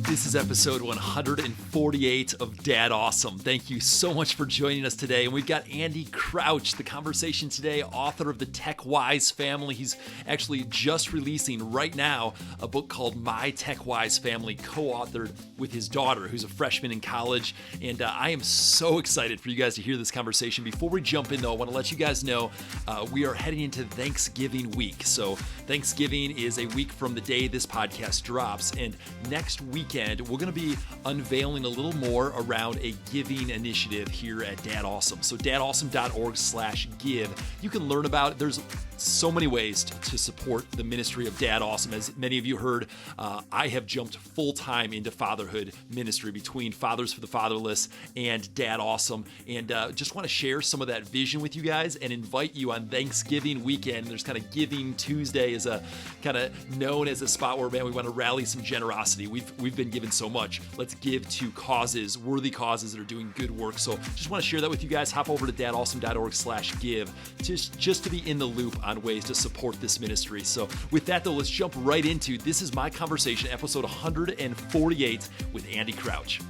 This is episode 148 of Dad Awesome. Thank you so much for joining us today. And we've got Andy Crouch, the conversation today, author of the Tech Wise Family. He's actually just releasing right now a book called My Tech Wise Family, co-authored with his daughter, who's a freshman in college. And I am so excited for you guys to hear this conversation. Before we jump in, though, I want to let you guys know we are heading into Thanksgiving week. So Thanksgiving is a week from the day this podcast drops. And next weekend, we're going to be unveiling a little more around a giving initiative here at dadAWESOME. So dadawesome.org/give. You can learn about it. There's so many ways to support the ministry of dadAWESOME. As many of you heard, I have jumped full-time into fatherhood ministry between Fathers for the Fatherless and dadAWESOME. And just want to share some of that vision with you guys and invite you on Thanksgiving weekend. There's kind of Giving Tuesday is a kind of known as a spot where, man, we want to rally some generosity. We've been given so much. Let's give to causes, worthy causes that are doing good work. So just want to share that with you guys. Hop over to dadawesome.org/give just to be in the loop on ways to support this ministry. So with that, though, let's jump right into this is my conversation, episode 148 with Andy Crouch.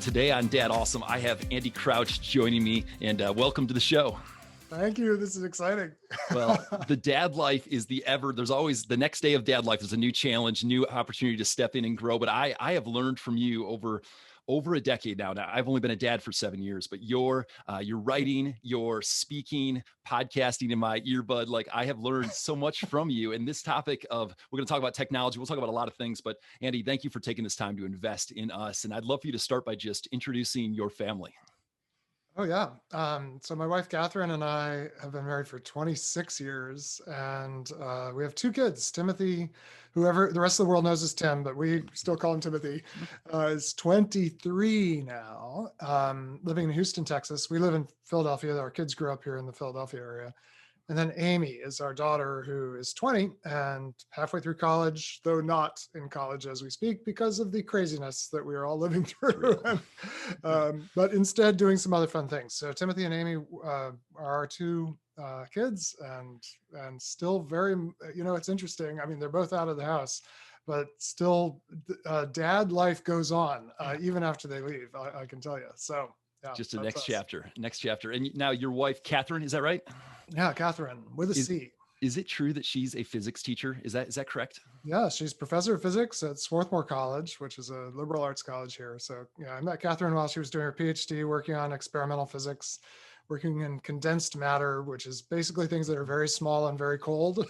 Today on Dad Awesome, I have Andy Crouch joining me, and welcome to the show. Thank you. This is exciting. Well, the dad life is there's always the next day of dad life is a new challenge, new opportunity to step in and grow. But I have learned from you over a decade now. Now, I've only been a dad for 7 years, but your writing, your speaking, podcasting in my earbud, like I have learned so much from you. And this topic of, we're going to talk about technology. We'll talk about a lot of things, but Andy, thank you for taking this time to invest in us. And I'd love for you to start by just introducing your family. Oh, yeah. So my wife, Catherine, and I have been married for 26 years, and we have two kids. Timothy, whoever the rest of the world knows as Tim, but we still call him Timothy, is 23 now, living in Houston, Texas. We live in Philadelphia. Our kids grew up here in the Philadelphia area. And then Amy is our daughter, who is 20 and halfway through college, though not in college as we speak because of the craziness that we are all living through, but instead doing some other fun things. So Timothy and Amy are our two kids, and still very, it's interesting. I mean, they're both out of the house, but still dad life goes on even after they leave, I can tell you. So yeah, just the next chapter. And now your wife, Catherine, is that right? Yeah, Catherine with a C. Is it true that she's a physics teacher? Is that correct? Yeah, she's professor of physics at Swarthmore College, which is a liberal arts college here. So yeah, I met Catherine while she was doing her PhD, working on experimental physics, working in condensed matter, which is basically things that are very small and very cold.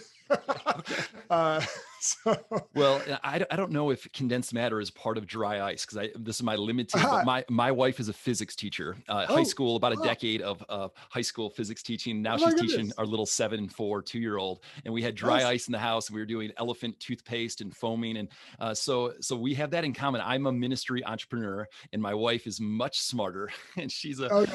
Well, I don't know if condensed matter is part of dry ice, because this is my limited, but my wife is a physics teacher, high school, about a decade of high school physics teaching. Now she's teaching our little 2-year-old, and we had dry ice in the house, and we were doing elephant toothpaste and foaming. And so we have that in common. I'm a ministry entrepreneur, and my wife is much smarter, and she's a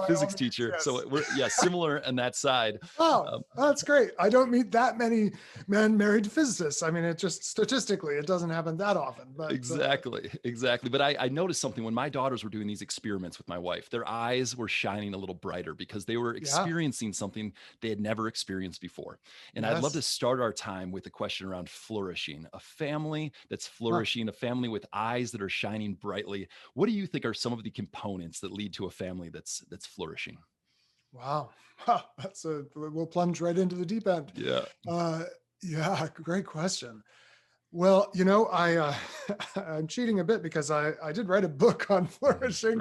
physics teacher. Yes. So we're similar on that side. Oh, that's great. I don't meet that many men married to physicists. I mean, it just statistically, it doesn't happen that often. But Exactly. But I noticed something when my daughters were doing these experiments with my wife. Their eyes were shining a little brighter because they were experiencing something they had never experienced before. And I'd love to start our time with a question around flourishing. A family that's flourishing, a family with eyes that are shining brightly. What do you think are some of the components that lead to a family that's flourishing? Wow. We'll plunge right into the deep end. Yeah. Yeah, great question. Well, I'm cheating a bit because I did write a book on flourishing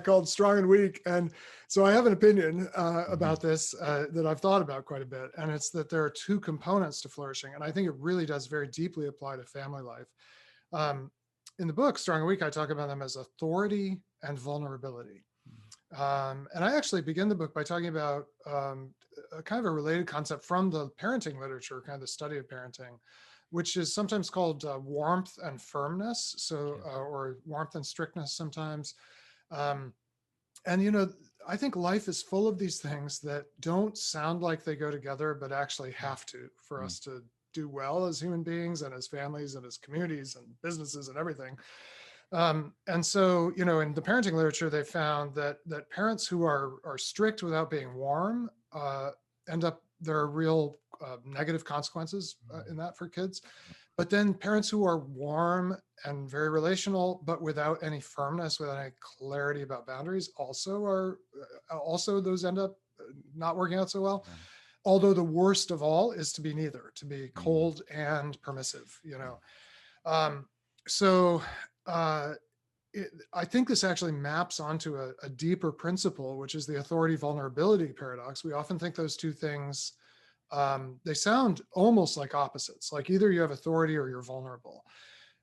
called Strong and Weak. And so I have an opinion about this that I've thought about quite a bit. And it's that there are two components to flourishing. And I think it really does very deeply apply to family life. In the book, Strong and Weak, I talk about them as authority and vulnerability. And I actually begin the book by talking about a kind of a related concept from the parenting literature, kind of the study of parenting, which is sometimes called warmth and firmness, or warmth and strictness sometimes. And, I think life is full of these things that don't sound like they go together, but actually have to for us to do well as human beings and as families and as communities and businesses and everything. And so, in the parenting literature, they found that parents who are strict without being warm there are real negative consequences in that for kids. But then parents who are warm and very relational, but without any firmness, without any clarity about boundaries, also those end up not working out so well. Yeah. Although the worst of all is to be neither, to be Mm. cold and permissive, Um, so uh, I think this actually maps onto a deeper principle, which is the authority vulnerability paradox. We often think those two things, they sound almost like opposites, like either you have authority or you're vulnerable.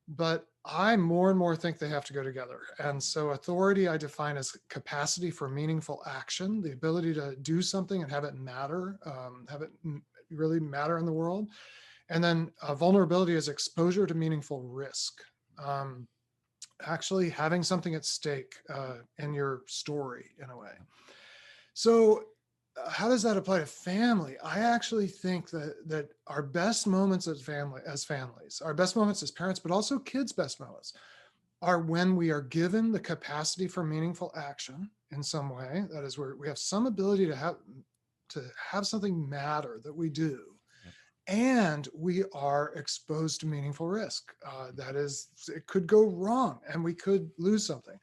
But I more and more think they have to go together. And so authority I define as capacity for meaningful action, the ability to do something and have it matter, really matter in the world. And then vulnerability is exposure to meaningful risk. Actually having something at stake in your story in a way. So how does that apply to family? I actually think that our best moments as families, our best moments as parents, but also kids' best moments are when we are given the capacity for meaningful action in some way. That is where we have some ability to have something matter that we do. Yep. And we are exposed to meaningful risk. That is, it could go wrong and we could lose something.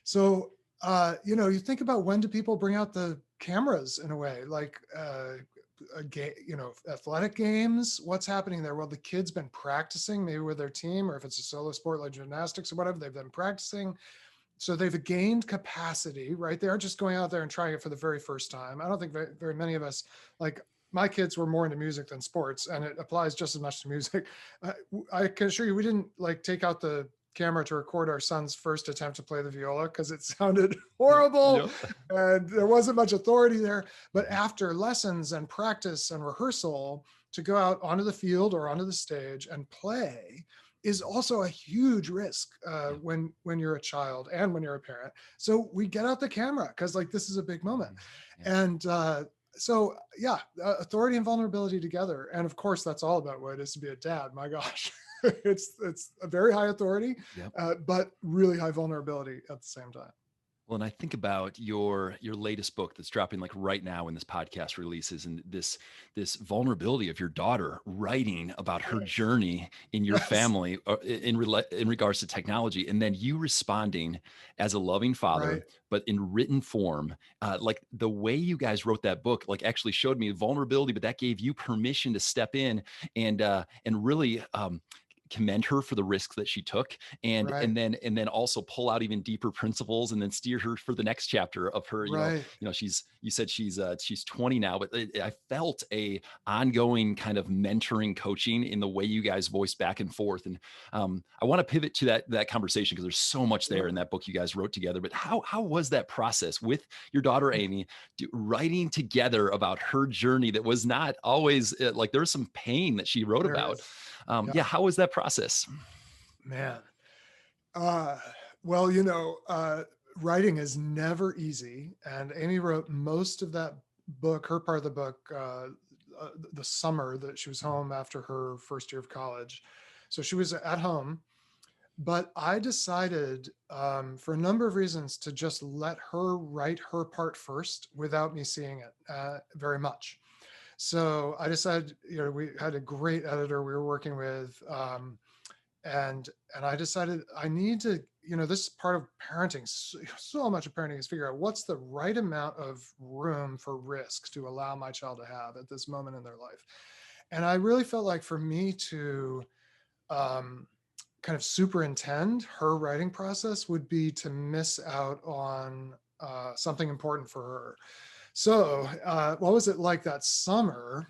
So, you think about, when do people bring out the cameras in a way, like athletic games? What's happening there? Well, the kid's been practicing maybe with their team, or if it's a solo sport like gymnastics or whatever, they've been practicing. So they've gained capacity, right? They aren't just going out there and trying it for the very first time. I don't think very many of us, like my kids were more into music than sports, and it applies just as much to music. I can assure you, we didn't like take out the camera to record our son's first attempt to play the viola because it sounded horrible. Yep. And there wasn't much authority there. But after lessons and practice and rehearsal, to go out onto the field or onto the stage and play is also a huge risk when you're a child and when you're a parent. So we get out the camera because like this is a big moment. Yeah. And authority and vulnerability together. And of course, that's all about what it is to be a dad. My gosh, it's a very high authority, Yep. but really high vulnerability at the same time. Well, and I think about your latest book that's dropping like right now when this podcast releases, and this vulnerability of your daughter writing about her journey in your family in regards to technology, and then you responding as a loving father, Right. but in written form. Like the way you guys wrote that book, like actually showed me vulnerability, but that gave you permission to step in and really commend her for the risk that she took, and Right. and then also pull out even deeper principles and then steer her for the next chapter of her. Right. You said she's 20 now, but I felt a ongoing kind of mentoring, coaching in the way you guys voice back and forth. And I want to pivot to that conversation because there's so much there in that book you guys wrote together. But how was that process with your daughter Amy, writing together about her journey that was not always like there was some pain that she wrote about? How was that process? Man. Well, writing is never easy. And Amy wrote most of that book, her part of the book, the summer that she was home after her first year of college. So she was at home. But I decided, for a number of reasons, to just let her write her part first without me seeing it very much. So I decided, we had a great editor we were working with, and I decided I need to, this is part of parenting. So much of parenting is figure out what's the right amount of room for risk to allow my child to have at this moment in their life. And I really felt like for me to kind of superintend her writing process would be to miss out on something important for her. So what was it like that summer?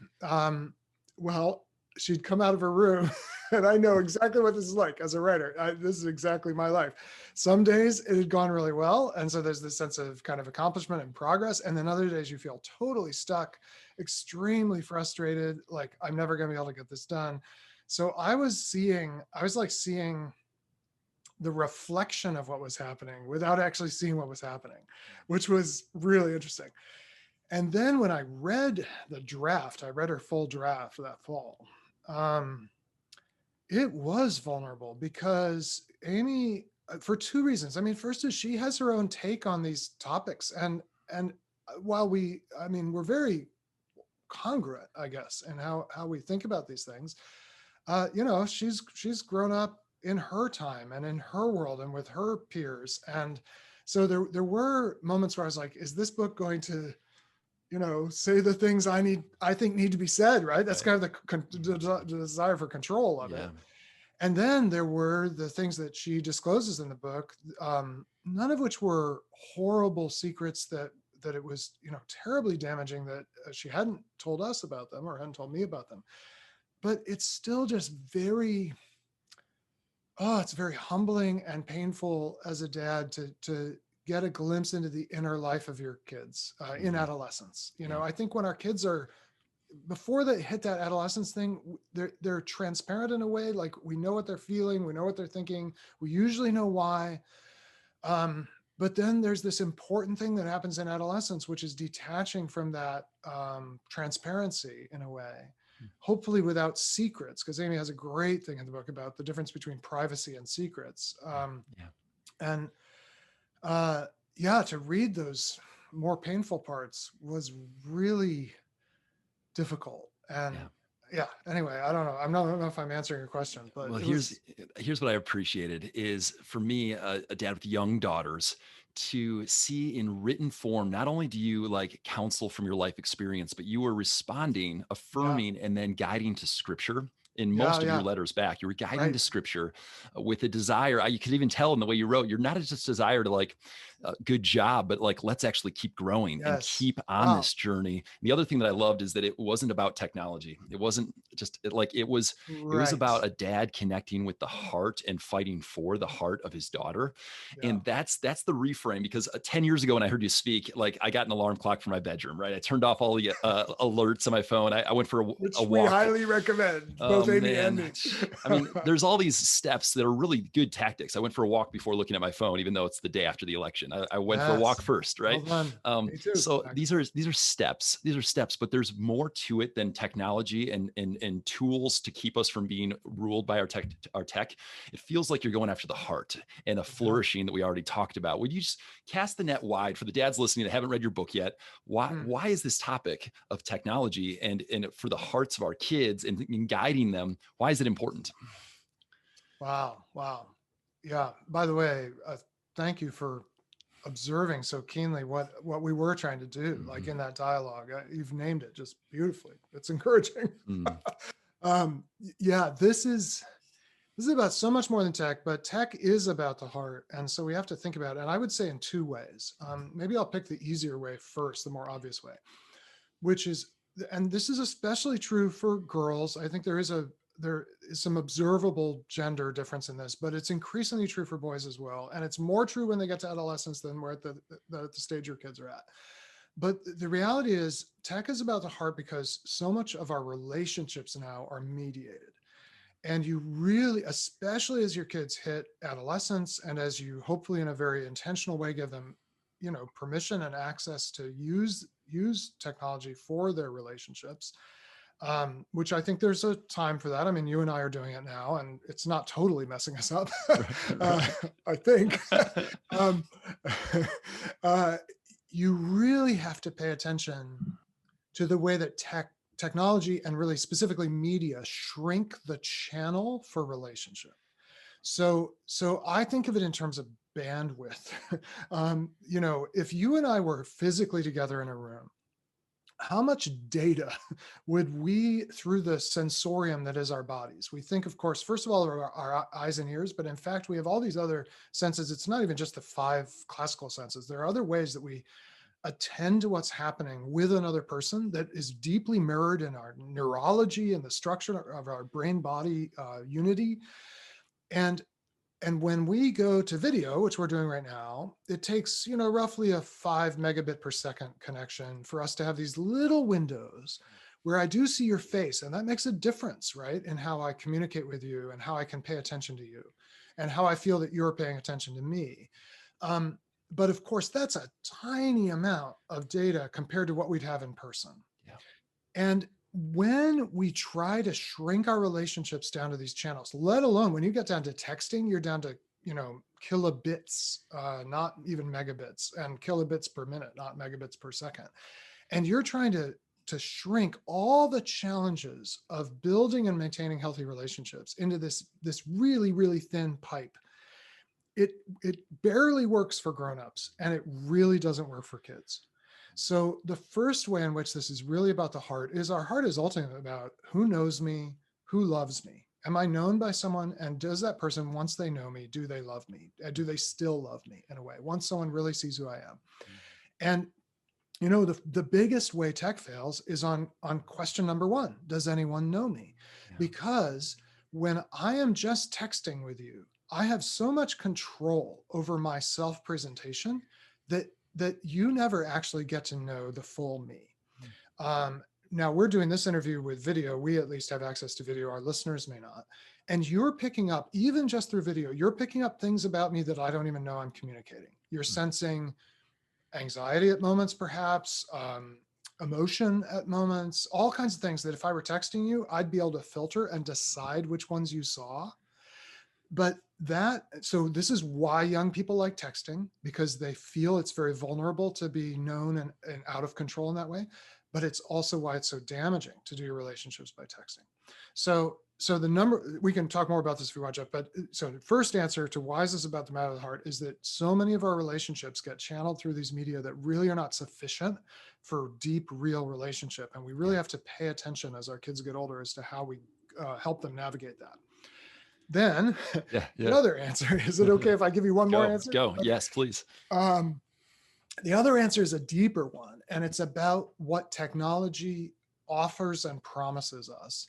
Well, she'd come out of her room and I know exactly what this is like as a writer. This is exactly my life. Some days it had gone really well. And so there's this sense of kind of accomplishment and progress. And then other days you feel totally stuck, extremely frustrated, like I'm never going to be able to get this done. So I was seeing the reflection of what was happening without actually seeing what was happening, which was really interesting. And then when I read the draft, I read her full draft that fall. It was vulnerable because Amy, for two reasons. I mean, first is she has her own take on these topics, and while we're very congruent, I guess, in how we think about these things. she's grown up in her time and in her world and with her peers. And so there were moments where I was like, is this book going to, say the things I think need to be said, right? That's kind of the desire for control of it. And then there were the things that she discloses in the book, none of which were horrible secrets that it was, terribly damaging, that she hadn't told us about them or hadn't told me about them. But it's still just it's very humbling and painful as a dad to get a glimpse into the inner life of your kids in adolescence. I think when our kids are, before they hit that adolescence thing, they're transparent in a way, like we know what they're feeling, we know what they're thinking, we usually know why. But then there's this important thing that happens in adolescence, which is detaching from that transparency in a way, hopefully without secrets, because Amy has a great thing in the book about the difference between privacy and secrets. And to read those more painful parts was really difficult. And anyway, I don't know. I don't know if I'm answering your question, but here's what I appreciated is, for me, a dad with young daughters, to see in written form, not only do you like counsel from your life experience, but you were responding, affirming, and then guiding to scripture. In most of your letters back, you were guiding to scripture with a desire. You could even tell in the way you wrote, you're not just a desire to like, good job, but like, let's actually keep growing and keep on this journey. And the other thing that I loved is that it wasn't about technology. It wasn't just it was about a dad connecting with the heart and fighting for the heart of his daughter. And that's the reframe, because 10 years ago when I heard you speak, like, I got an alarm clock for my bedroom, right? I turned off all the alerts on my phone. I went for a walk. We highly recommend, both Amy and me. I mean, there's all these steps that are really good tactics. I went for a walk before looking at my phone, even though it's the day after the election. I went for a walk first, right? Well me too, so these are steps. These are steps, but there's more to it than technology and tools to keep us from being ruled by our tech. It feels like you're going after the heart and a flourishing that we already talked about. Would you just cast the net wide for the dads listening that haven't read your book yet? Why is this topic of technology and for the hearts of our kids and in guiding them, why is it important? Wow. Yeah. By the way, thank you for observing so keenly what we were trying to do, like in that dialogue. You've named it just beautifully. It's encouraging. This is about so much more than tech, but tech is about the heart. And so we have to think about it. And I would say in two ways. Maybe I'll pick the easier way first, the more obvious way, which is, and this is especially true for girls. I think there is some observable gender difference in this, but it's increasingly true for boys as well. And it's more true when they get to adolescence than we're at the stage your kids are at. But the reality is, tech is about the heart because so much of our relationships now are mediated. And you really, especially as your kids hit adolescence, and as you hopefully in a very intentional way give them, permission and access to use technology for their relationships, which I think there's a time for that. I mean, you and I are doing it now, and it's not totally messing us up, I think. You really have to pay attention to the way that technology and really specifically media shrink the channel for relationship. So I think of it in terms of bandwidth. If you and I were physically together in a room, how much data would we, through the sensorium that is our bodies? We think, of course, first of all, our eyes and ears, but in fact, we have all these other senses. It's not even just the 5 classical senses. There are other ways that we attend to what's happening with another person that is deeply mirrored in our neurology and the structure of our brain-body unity. And when we go to video, which we're doing right now, it takes, roughly a 5 megabit per second connection for us to have these little windows where I do see your face. And that makes a difference, right? In how I communicate with you and how I can pay attention to you and how I feel that you're paying attention to me. But of course, that's a tiny amount of data compared to what we'd have in person. And when we try to shrink our relationships down to these channels, let alone when you get down to texting, you're down to, kilobits, not even megabits, and kilobits per minute, not megabits per second. And you're trying to to shrink all the challenges of building and maintaining healthy relationships into this really, really thin pipe. It barely works for grownups, and it really doesn't work for kids. So the first way in which this is really about the heart is our heart is ultimately about who knows me, who loves me. Am I known by someone? And does that person, once they know me, do they love me? Do they still love me in a way? Once someone really sees who I am. And you know, the biggest way tech fails is on question number one. Does anyone know me? Yeah. Because when I am just texting with you, I have so much control over my self-presentation that you never actually get to know the full me. Now we're doing this interview with video. We at least have access to video. Our listeners may not. And you're picking up, even just through video, you're picking up things about me that I don't even know I'm communicating. You're sensing anxiety at moments, perhaps, emotion at moments, all kinds of things that if I were texting you, I'd be able to filter and decide which ones you saw. So this is why young people like texting, because they feel it's very vulnerable to be known and out of control in that way. But it's also why it's so damaging to do your relationships by texting. So we can talk more about this if you want, Jeff, but so the first answer to why is this about the matter of the heart is that so many of our relationships get channeled through these media that really are not sufficient for deep, real relationship. And we really have to pay attention as our kids get older as to how we help them navigate that. Then the other answer, is it okay if I give you one more answer? Go. Yes, please. The other answer is a deeper one, and it's about what technology offers and promises us.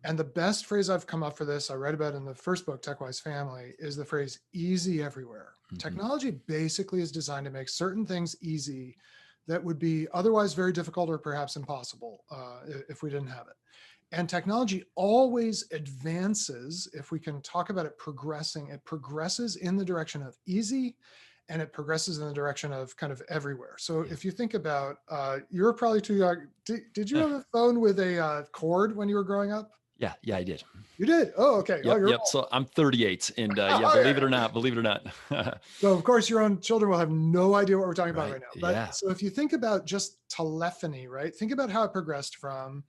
And the best phrase I've come up for this, I read about in the first book, Tech-Wise Family, is the phrase easy everywhere. Mm-hmm. Technology basically is designed to make certain things easy that would be otherwise very difficult or perhaps impossible if we didn't have it. And technology always advances, if we can talk about it progressing, it progresses in the direction of easy, and it progresses in the direction of kind of everywhere. So if you think about, you're probably too young. Did you have a phone with a cord when you were growing up? Yeah, I did. You did? Oh, okay. Yep. So I'm 38, and believe it or not. So of course your own children will have no idea what we're talking about right now. But so if you think about just telephony, right? Think about how it progressed from,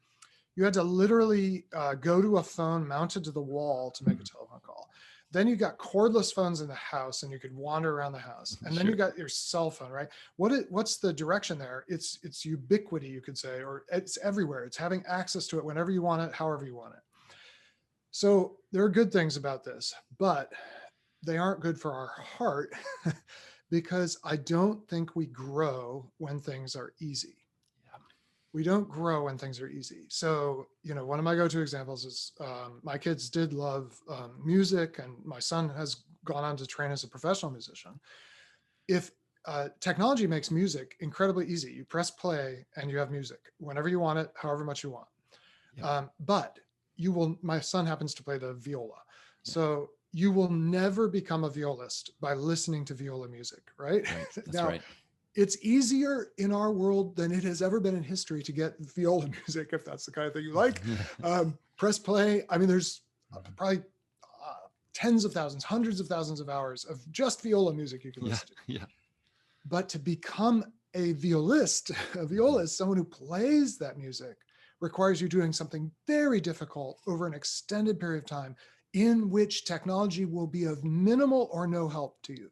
you had to literally go to a phone mounted to the wall to make a telephone call. Then you got cordless phones in the house and you could wander around the house. And then you got your cell phone, right? What's the direction there? It's ubiquity, you could say, or it's everywhere. It's having access to it whenever you want it, however you want it. So there are good things about this, but they aren't good for our heart because I don't think we grow when things are easy. We don't grow when things are easy. So, one of my go-to examples is my kids did love music, and my son has gone on to train as a professional musician. If technology makes music incredibly easy, you press play and you have music whenever you want it, however much you want. Yeah. But my son happens to play the viola. Yeah. So you will never become a violist by listening to viola music, right? That's now, right. It's easier in our world than it has ever been in history to get viola music, if that's the kind of thing you like. Press play. I mean, there's probably tens of thousands, hundreds of thousands of hours of just viola music you can listen to. Yeah. But to become a violist, someone who plays that music, requires you doing something very difficult over an extended period of time in which technology will be of minimal or no help to you.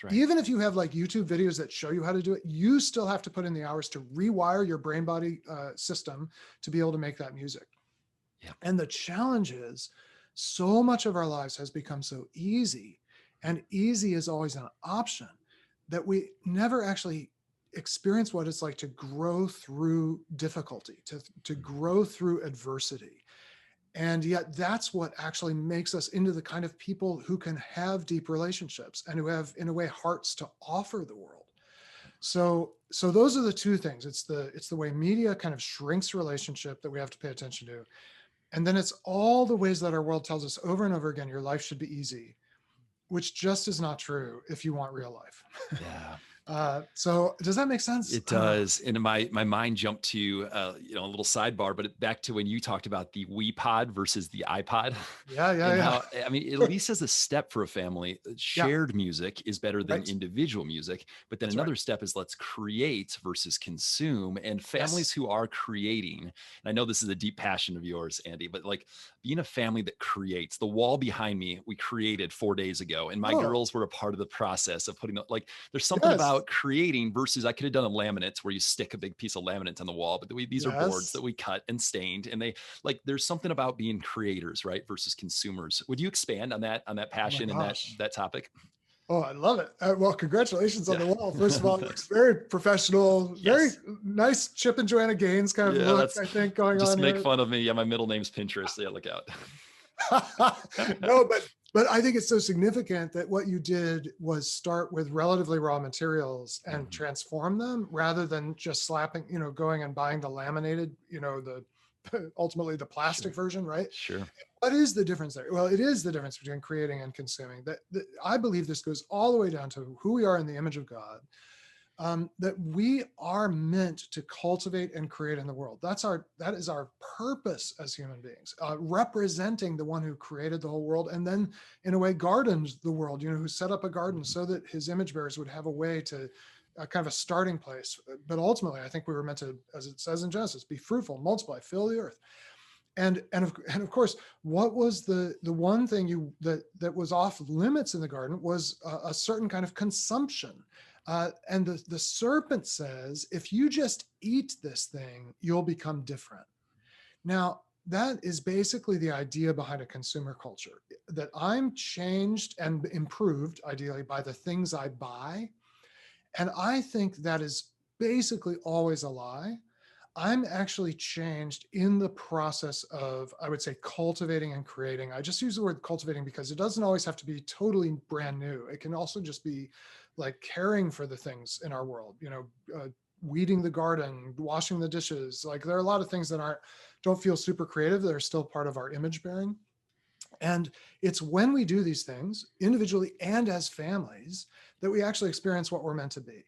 Right. Even if you have like YouTube videos that show you how to do it, you still have to put in the hours to rewire your brain body system to be able to make that music. Yeah. And the challenge is so much of our lives has become so easy, and easy is always an option, that we never actually experience what it's like to grow through difficulty, to grow through adversity. And yet that's what actually makes us into the kind of people who can have deep relationships and who have, in a way, hearts to offer the world. So those are the two things. It's the way media kind of shrinks relationship that we have to pay attention to. And then it's all the ways that our world tells us over and over again, your life should be easy, which just is not true if you want real life. Yeah. So does that make sense? It does. And my mind jumped to a little sidebar, but back to when you talked about the Wii Pod versus the iPod. Yeah, And yeah, how, I mean, at least as a step for a family, yeah. shared music is better than Right. individual music. But then That's right. another step is let's create versus consume. And families Yes. who are creating, and I know this is a deep passion of yours, Andy, but like being a family that creates. The wall behind me, we created 4 days ago, and my Oh, girls were a part of the process of putting like, there's something yes. about creating versus I could have done a laminate where you stick a big piece of laminate on the wall, but these are boards that Yes. we cut and stained, and they like, there's something about being creators, right, versus consumers. Would you expand on that Oh my passion and gosh. that topic? Oh, I love it. Well, congratulations on Yeah. the wall. First of all, it looks very professional, very Yes. nice Chip and Joanna Gaines kind of Yeah, look, that's I think, going just on make here. fun of me. Yeah, my middle name's Pinterest. Yeah, look out. No, but I think it's so significant that what you did was start with relatively raw materials and Mhm. transform them rather than just slapping, going and buying the laminated, the ultimately the plastic Sure. version, right? Sure. What is the difference there? Well, it is the difference between creating and consuming. That I believe this goes all the way down to who we are in the image of God. That we are meant to cultivate and create in the world. That is our purpose as human beings, representing the one who created the whole world and then, in a way, gardened the world. Who set up a garden so that his image bearers would have a way to. Kind of a starting place, but ultimately, I think we were meant to, as it says in Genesis, be fruitful, multiply, fill the earth. And of course, what was the one thing that was off limits in the garden was a certain kind of consumption. And the serpent says, if you just eat this thing, you'll become different. Now, that is basically the idea behind a consumer culture, that I'm changed and improved, ideally, by the things I buy. And I think that is basically always a lie. I'm actually changed in the process of, I would say, cultivating and creating. I just use the word cultivating because it doesn't always have to be totally brand new. It can also just be like caring for the things in our world, weeding the garden, washing the dishes. Like there are a lot of things that don't feel super creative that are still part of our image bearing. And it's when we do these things individually and as families that we actually experience what we're meant to be.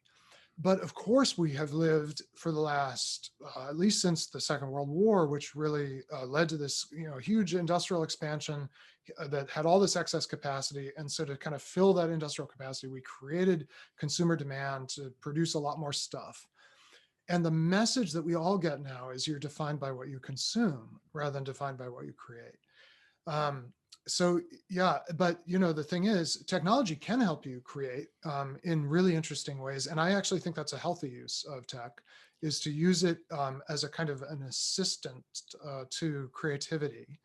But of course, we have lived for the last, at least since the Second World War, which really led to this, huge industrial expansion that had all this excess capacity. And so to kind of fill that industrial capacity, we created consumer demand to produce a lot more stuff. And the message that we all get now is you're defined by what you consume rather than defined by what you create. So yeah, but the thing is, technology can help you create in really interesting ways, and I actually think that's a healthy use of tech, is to use it as a kind of an assistant to creativity.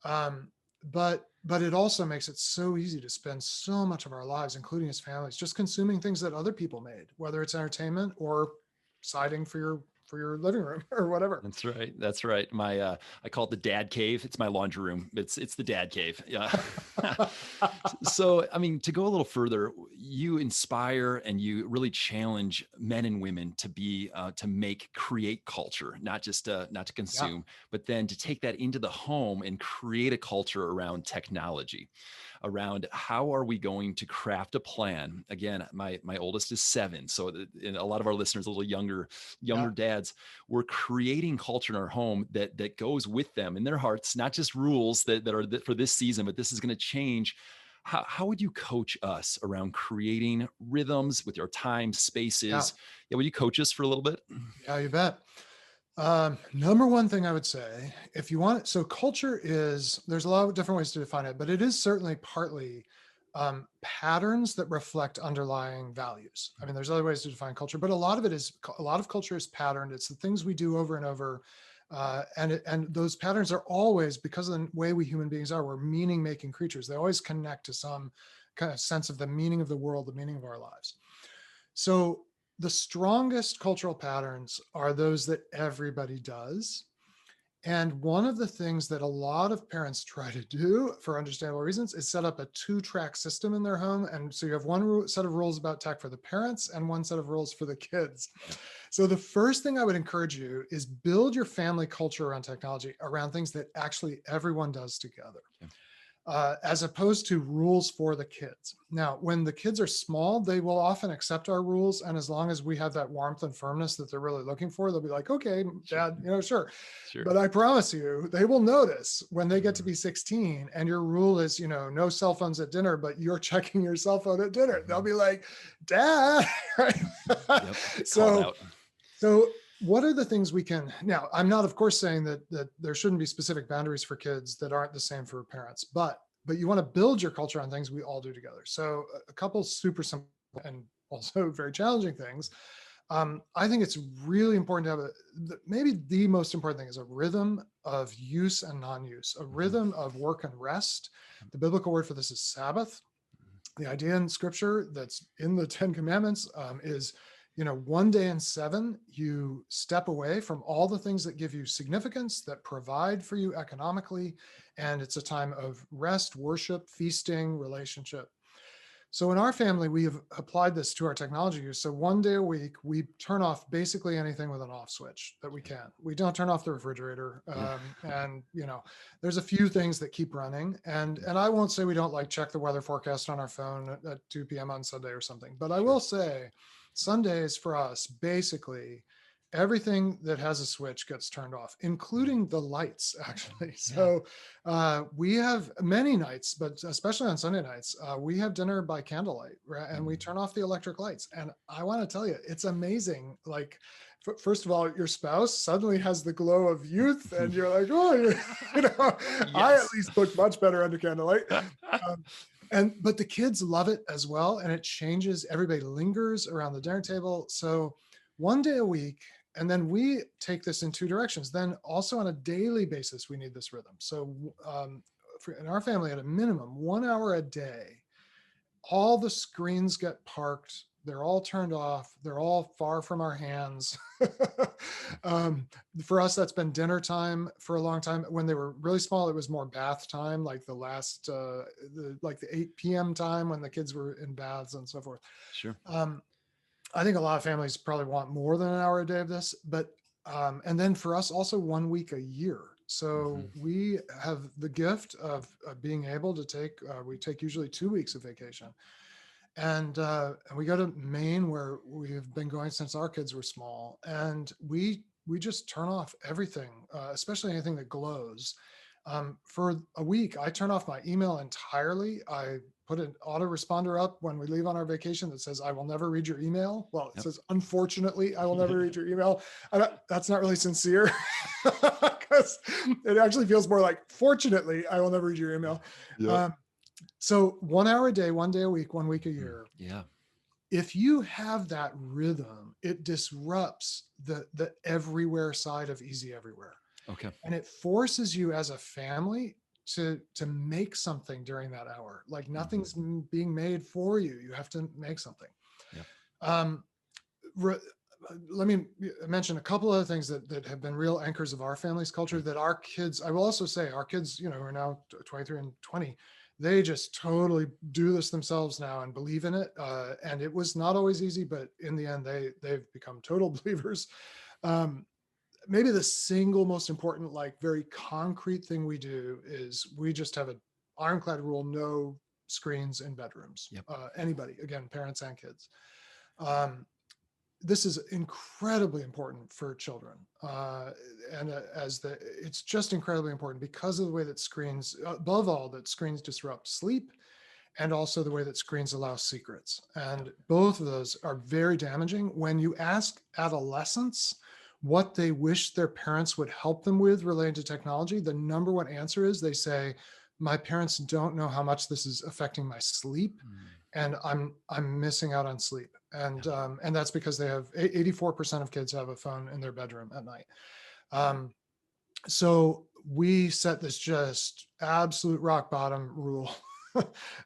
But it also makes it so easy to spend so much of our lives, including as families, just consuming things that other people made, whether it's entertainment or siding for your living room or whatever. That's right. That's right. I call it the dad cave. It's my laundry room. It's the dad cave. Yeah. So, I mean, to go a little further, you inspire and you really challenge men and women to create culture, not to Yeah. consume, but then to take that into the home and create a culture around technology, around how are we going to craft a plan. Again, my oldest is 7, so and a lot of our listeners a little younger Yeah. dads. We're creating culture in our home that goes with them in their hearts, not just rules that are for this season, but this is going to change. How would you coach us around creating rhythms with your time, Yeah. spaces? Yeah, would you coach us for a little bit? Yeah, you bet. Number one thing I would say, if you want it, so culture there's a lot of different ways to define it, but it is certainly partly patterns that reflect underlying values. I mean, there's other ways to define culture, but a lot of culture is patterned. It's the things we do over and over. And those patterns are always, because of the way we human beings are, we're meaning making creatures. They always connect to some kind of sense of the meaning of the world, the meaning of our lives. So the strongest cultural patterns are those that everybody does. And one of the things that a lot of parents try to do for understandable reasons is set up a 2-track system in their home. And so you have one set of rules about tech for the parents and one set of rules for the kids. Yeah. So the first thing I would encourage you is build your family culture around technology, around things that actually everyone does together. Okay. as opposed to rules for the kids. Now, when the kids are small, they will often accept our rules. And as long as we have that warmth and firmness that they're really looking for, they'll be like, okay, Dad, sure. But I promise you, they will notice when they get to be 16 and your rule is, no cell phones at dinner, but you're checking your cell phone at dinner. They'll be like, Dad. So what are the things we can, now, I'm not, of course, saying that there shouldn't be specific boundaries for kids that aren't the same for parents, but you want to build your culture on things we all do together. So a couple super simple and also very challenging things. I think it's really important to have maybe the most important thing is a rhythm of use and non-use, a rhythm of work and rest. The biblical word for this is Sabbath. The idea in scripture that's in the 10 Commandments is, one day in 7, you step away from all the things that give you significance, that provide for you economically. And it's a time of rest, worship, feasting, relationship. So in our family, we have applied this to our technology use. So one day a week, we turn off basically anything with an off switch that we can. We don't turn off the refrigerator. And, there's a few things that keep running. And I won't say we don't check the weather forecast on our phone at 2 p.m. on Sunday or something. But I will say Sundays for us, basically, everything that has a switch gets turned off, including the lights, actually. So we have many nights, but especially on Sunday nights, we have dinner by candlelight, right? And we turn off the electric lights. And I want to tell you, it's amazing. First of all, your spouse suddenly has the glow of youth and you're like, oh, I at least look much better under candlelight. But the kids love it as well. And it changes. Everybody lingers around the dinner table. So one day a week, and then we take this in 2 directions. Then also on a daily basis, we need this rhythm. So in our family, at a minimum, 1 hour a day, all the screens get parked. They're all turned off. They're all far from our hands. For us, that's been dinner time for a long time. When they were really small, it was more bath time, like the last, the 8 p.m. time when the kids were in baths and so forth. Sure. I think a lot of families probably want more than an hour a day of this, but, and then for us also 1 week a year. So we have the gift of being able to we take usually 2 weeks of vacation. And we go to Maine, where we have been going since our kids were small. And we just turn off everything, especially anything that glows. For a week, I turn off my email entirely. I put an autoresponder up when we leave on our vacation that says, I will never read your email. Well, it says, unfortunately, I will never read your email. That's not really sincere, because it actually feels more like, fortunately, I will never read your email. Yep. So 1 hour a day, 1 day a week, 1 week a year. Yeah. If you have that rhythm, it disrupts the everywhere side of easy everywhere. Okay. And it forces you as a family to make something during that hour. Like nothing's being made for you. You have to make something. Yeah. Let me mention a couple other things that have been real anchors of our family's culture that our kids, I will also say our kids, who are now 23 and 20, they just totally do this themselves now and believe in it. And it was not always easy, but in the end, they've become total believers. Maybe the single most important, very concrete thing we do is we just have an ironclad rule: no screens in bedrooms. Yep. Anybody, again, parents and kids. This is incredibly important for children. It's just incredibly important because of the way that screens, above all, that screens disrupt sleep, and also the way that screens allow secrets. And both of those are very damaging. When you ask adolescents what they wish their parents would help them with related to technology, the number one answer is they say, my parents don't know how much this is affecting my sleep, and I'm missing out on sleep. And that's because they have 84% of kids have a phone in their bedroom at night. So we set this just absolute rock bottom rule.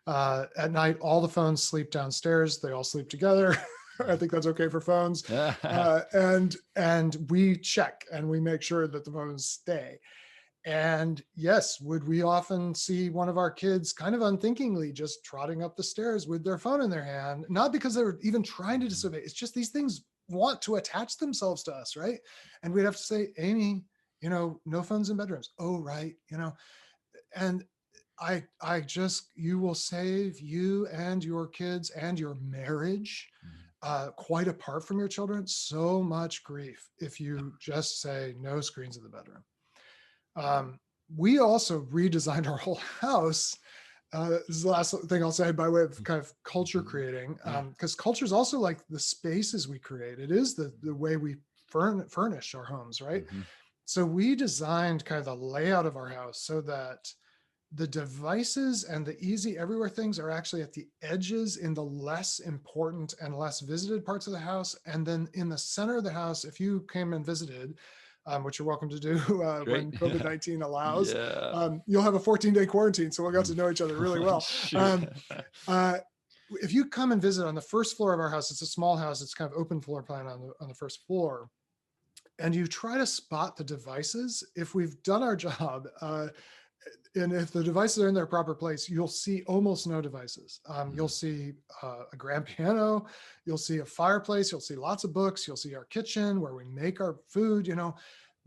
At night, all the phones sleep downstairs. They all sleep together. I think that's okay for phones. And we check and we make sure that the phones stay. And yes, would we often see one of our kids kind of unthinkingly just trotting up the stairs with their phone in their hand, not because they were even trying to disobey. It's just these things want to attach themselves to us, right? And we'd have to say, Amy, no phones in bedrooms. Oh, right. And you will save you and your kids and your marriage, quite apart from your children, so much grief if you just say no screens in the bedroom. We also redesigned our whole house. This is the last thing I'll say by way of kind of culture creating, because culture is also like the spaces we create. It is the way we furnish our homes, right? So we designed kind of the layout of our house so that the devices and the easy everywhere things are actually at the edges in the less important and less visited parts of the house. And then in the center of the house, if you came and visited, which you're welcome to do when COVID-19 allows, you'll have a 14-day quarantine. So we'll get to know each other really well. If you come and visit on the first floor of our house, it's a small house. It's kind of open floor plan on the first floor. And you try to spot the devices. If we've done our job, and if the devices are in their proper place, you'll see almost no devices. You'll see a grand piano, you'll see a fireplace, you'll see lots of books, you'll see our kitchen where we make our food,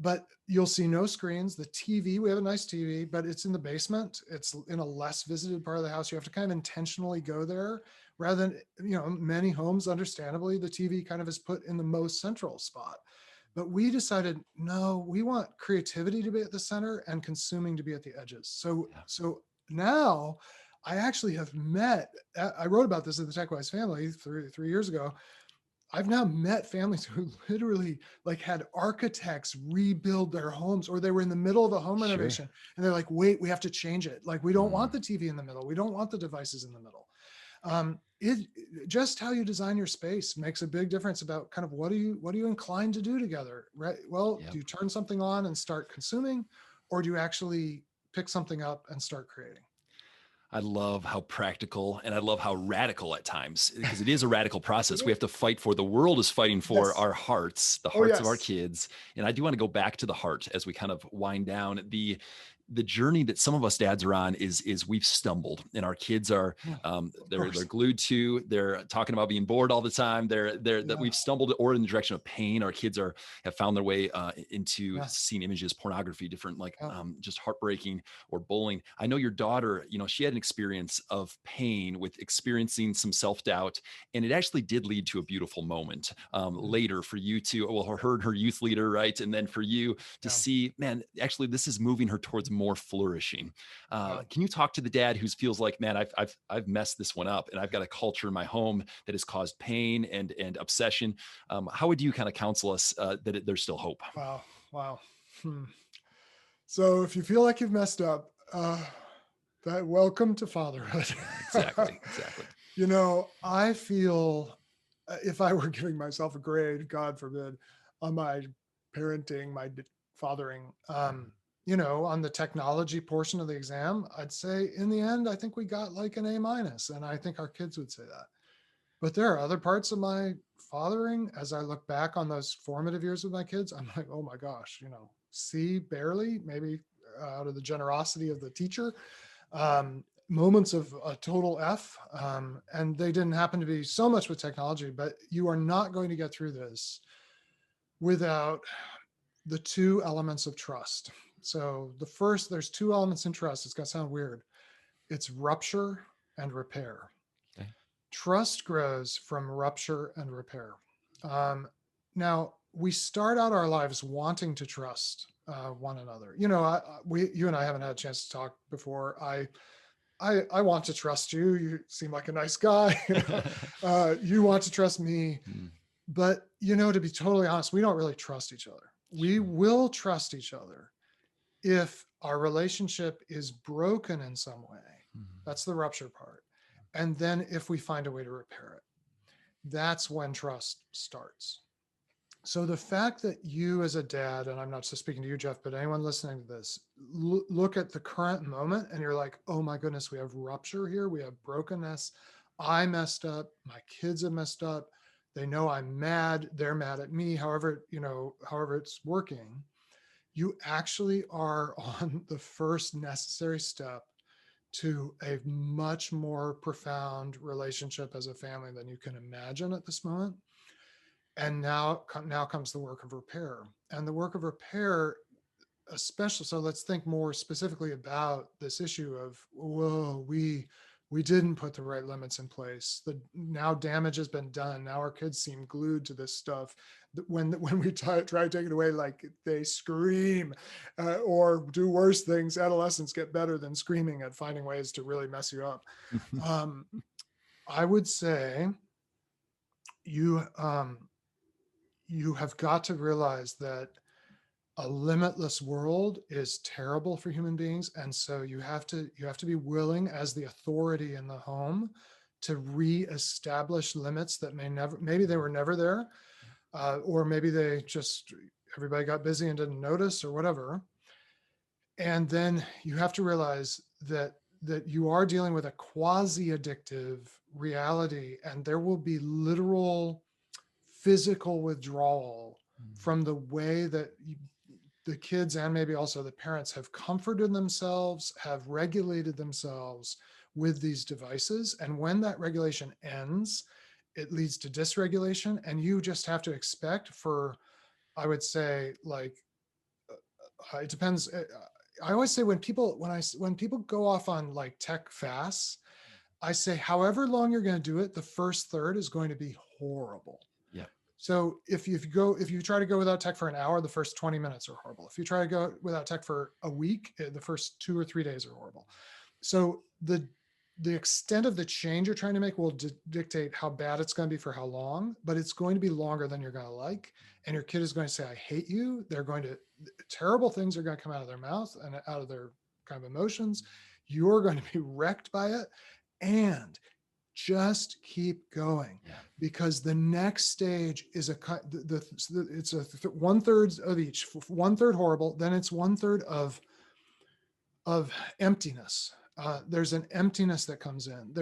but you'll see no screens. The TV, we have a nice TV, but it's in the basement. It's in a less visited part of the house. You have to kind of intentionally go there rather than, many homes, understandably, the TV kind of is put in the most central spot. But we decided, no, we want creativity to be at the center and consuming to be at the edges. So now I actually have I wrote about this in the TechWise family three years ago. I've now met families who literally had architects rebuild their homes, or they were in the middle of a home renovation and they're like, wait, we have to change it. We don't want the TV in the middle. We don't want the devices in the middle. Just how you design your space makes a big difference about kind of what are you inclined to do together, right? Well, do you turn something on and start consuming, or do you actually pick something up and start creating? I love how practical and I love how radical at times, because it is a radical process. We have to fight for, the world is fighting for our hearts, the hearts of our kids. And I do want to go back to the heart as we kind of wind down. The journey that some of us dads are on is we've stumbled, and our kids are they're glued to, they're talking about being bored all the time. That we've stumbled or in the direction of pain. Our kids have found their way into seeing images, pornography, different just heartbreaking or bullying. I know your daughter, she had an experience of pain with experiencing some self-doubt, and it actually did lead to a beautiful moment later for you to, her youth leader, right? And then for you to see, man, actually this is moving her towards more flourishing. Can you talk to the dad who feels like, man, I've messed this one up, and I've got a culture in my home that has caused pain and obsession? How would you kind of counsel us that there's still hope? Wow. So if you feel like you've messed up, welcome to fatherhood. Exactly. I feel, if I were giving myself a grade, God forbid, on my parenting, my fathering, on the technology portion of the exam, I'd say in the end, I think we got an A-, and I think our kids would say that. But there are other parts of my fathering, as I look back on those formative years with my kids, I'm like, oh my gosh, C barely, maybe out of the generosity of the teacher, moments of a total F. And they didn't happen to be so much with technology, but you are not going to get through this without the two elements of trust. So there's two elements in trust. It's going to sound weird. It's rupture and repair. Okay. Trust grows from rupture and repair. Now, we start out our lives wanting to trust one another. You and I haven't had a chance to talk before. I want to trust you. You seem like a nice guy. You want to trust me. But, to be totally honest, we don't really trust each other. We will trust each other if our relationship is broken in some way. That's the rupture part. And then if we find a way to repair it, that's when trust starts. So the fact that you as a dad, and I'm not just speaking to you, Jeff, but anyone listening to this, look at the current moment and you're like, oh my goodness, we have rupture here. We have brokenness. I messed up. My kids have messed up. They know I'm mad. They're mad at me. However it's working. You actually are on the first necessary step to a much more profound relationship as a family than you can imagine at this moment. And now comes the work of repair. And the work of repair, especially, so let's think more specifically about this issue of, whoa, we didn't put the right limits in place. Now damage has been done. Now our kids seem glued to this stuff. When we try to take it away, like they scream or do worse things. Adolescents get better than screaming at finding ways to really mess you up. I would say you have got to realize that a limitless world is terrible for human beings, and so you have to be willing, as the authority in the home, to reestablish limits that maybe they were never there, or maybe everybody got busy and didn't notice or whatever. And then you have to realize that you are dealing with a quasi-addictive reality, and there will be literal physical withdrawal from the way that the kids, and maybe also the parents, have comforted themselves, have regulated themselves with these devices. And when that regulation ends, it leads to dysregulation. And you just have to expect for, I would say, like, it depends. I always say when people go off on like tech fasts, I say, however long you're going to do it, the first third is going to be horrible. Yeah. So if you try to go without tech for an hour, the first 20 minutes are horrible. If you try to go without tech for a week, the first 2 or 3 days are horrible. So the extent of the change you're trying to make will dictate how bad it's going to be for how long, but it's going to be longer than you're going to like. And your kid is going to say, I hate you. Terrible things are going to come out of their mouth and out of their kind of emotions. You're going to be wrecked by it. And just keep going, because the next stage is it's a 1/3 of each. 1/3 horrible, then it's 1/3 of emptiness. There's an emptiness that comes in.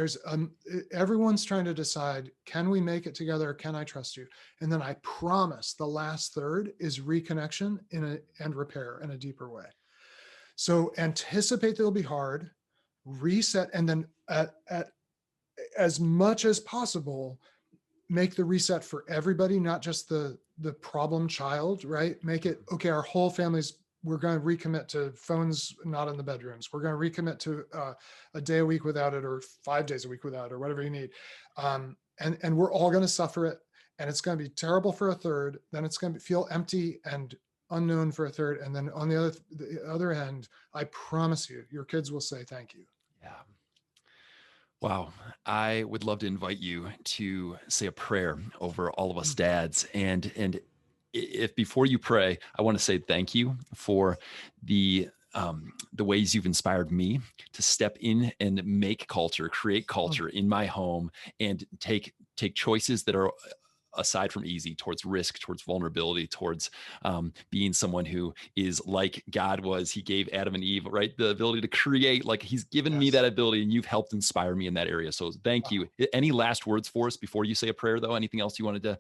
Everyone's trying to decide, can we make it together? Can I trust you? And then I promise the last third is reconnection and repair in a deeper way. So anticipate that it'll be hard, reset, and then at as much as possible, make the reset for everybody, not just the problem child, right? Make it, okay, our whole we're going to recommit to phones not in the bedrooms. We're going to recommit to a day a week without it, or 5 days a week without it, or whatever you need. And we're all going to suffer it. And it's going to be terrible for a third. Then it's going to feel empty and unknown for a third. And then on the other end, I promise you, your kids will say thank you. Yeah. Wow. I would love to invite you to say a prayer over all of us dads. And if before you pray, I want to say thank you for the ways you've inspired me to step in and create culture in my home, and take choices that are, aside from easy, towards risk, towards vulnerability, towards being someone who is like God was. He gave Adam and Eve, right, the ability to create. Like, he's given me that ability, and you've helped inspire me in that area. So thank you. Any last words for us before you say a prayer, though? Anything else you wanted to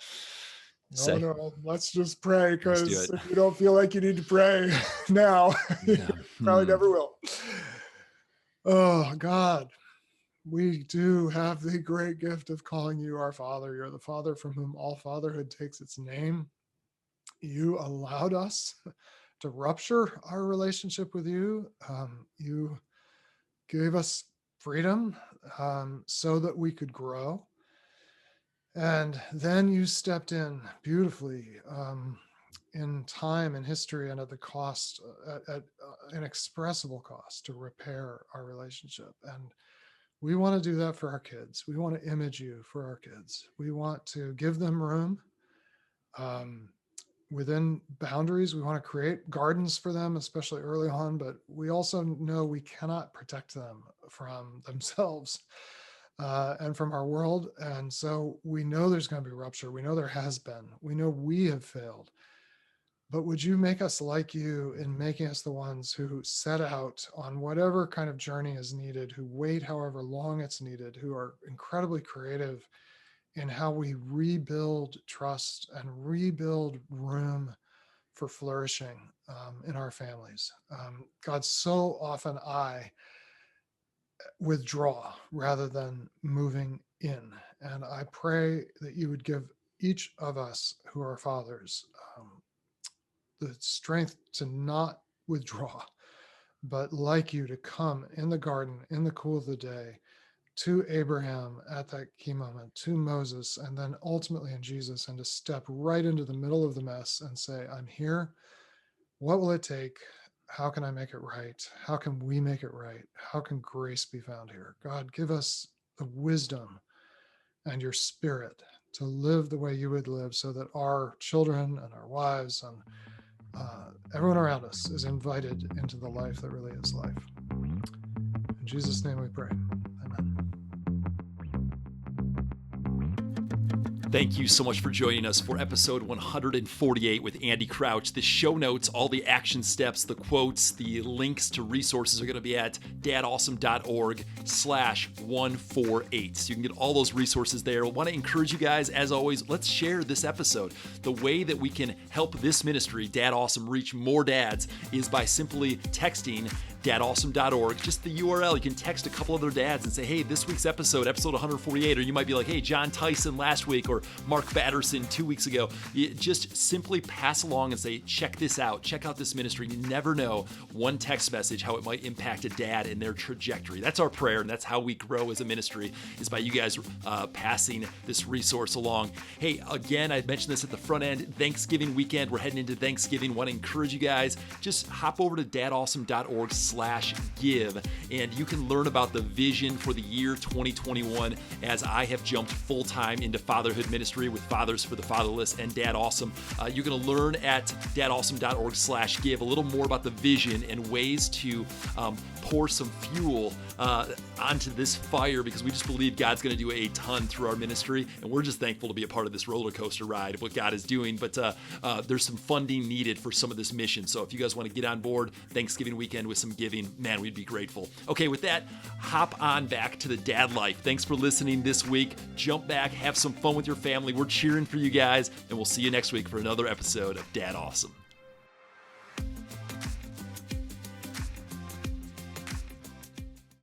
say? No, let's just pray, because if you don't feel like you need to pray now, you probably never will. Oh, God. We do have the great gift of calling you our Father. You're the Father from whom all fatherhood takes its name. You allowed us to rupture our relationship with you. You gave us freedom so that we could grow. And then you stepped in beautifully in time and history, and at the cost, at inexpressible cost, to repair our relationship. And we want to do that for our kids. We want to image you for our kids. We want to give them room within boundaries. We want to create gardens for them, especially early on, but we also know we cannot protect them from themselves and from our world. And so we know there's going to be rupture. We know there has been. We know we have failed. But would you make us like you in making us the ones who set out on whatever kind of journey is needed, who wait however long it's needed, who are incredibly creative in how we rebuild trust and rebuild room for flourishing in our families. God, so often I withdraw rather than moving in. And I pray that you would give each of us who are fathers the strength to not withdraw, but like you, to come in the garden in the cool of the day, to Abraham at that key moment, to Moses, and then ultimately in Jesus, and to step right into the middle of the mess and say, I'm here. What will it take? How can I make it right? How can we make it right? How can grace be found here? God, give us the wisdom and your spirit to live the way you would live, so that our children and our wives and everyone around us is invited into the life that really is life. In Jesus' name we pray. Amen. Thank you so much for joining us for episode 148 with Andy Crouch. The show notes, all the action steps, the quotes, the links to resources are going to be at dadawesome.org/148. So you can get all those resources there. I want to encourage you guys, as always, let's share this episode. The way that we can help this ministry, Dad Awesome, reach more dads is by simply texting dadawesome.org, just the URL. You can text a couple other dads and say, hey, this week's episode 148, or you might be like, hey, John Tyson last week, or Mark Batterson 2 weeks ago. You just simply pass along and say, check this out, check out this ministry. You never know one text message how it might impact a dad in their trajectory. That's our prayer, and that's how we grow as a ministry, is by you guys passing this resource along. Hey, again, I mentioned this at the front end, Thanksgiving weekend. We're heading into Thanksgiving. Want to encourage you guys, just hop over to dadawesome.org/give, and you can learn about the vision for the year 2021 as I have jumped full-time into fatherhood ministry with Fathers for the Fatherless and Dad Awesome. You're going to learn at dadawesome.org/give a little more about the vision and ways to pour some fuel onto this fire, because we just believe God's going to do a ton through our ministry, and we're just thankful to be a part of this roller coaster ride of what God is doing. But there's some funding needed for some of this mission. So if you guys want to get on board Thanksgiving weekend with some giving, man, we'd be grateful. Okay, with that, hop on back to the dad life. Thanks for listening this week. Jump back, have some fun with your family. We're cheering for you guys, and we'll see you next week for another episode of Dad Awesome.